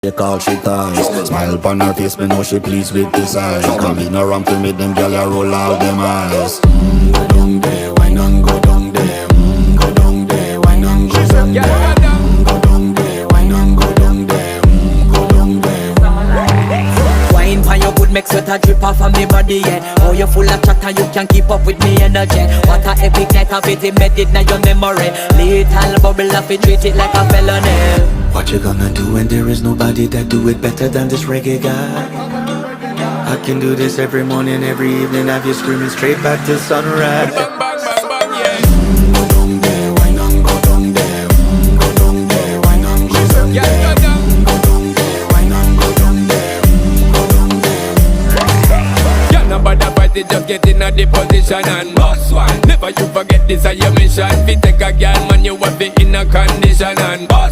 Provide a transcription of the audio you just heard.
They call she ties. Smile upon her face, me know she pleased with this eyes. Come in around to me, them gyal a roll out them eyes. Go down there, why not go down there? Go down there, why not go down there? Go down there, why not go down there? Go down there. Wine pan your good, make sweat a drip off of me body, yeah. Oh, you full of chatter, you can't keep up with me energy. What a epic night of it, embedded in your memory. Little bubble of it, treat it like a felony. What you gonna do when there is nobody that do it better than this reggae guy? I can do this every morning, every evening, have you screaming straight back to sunrise. Bang, bang, bang, bang, yeah. Go down there, why not go down there? Go down there, why not go down there? Yeah, go down. Go down there, why not go down there? Go down there. Yeah, nobody fight it, just get in a the position and boss one. Never you forget this is your mission. If you take a girl, man, you have it in a condition.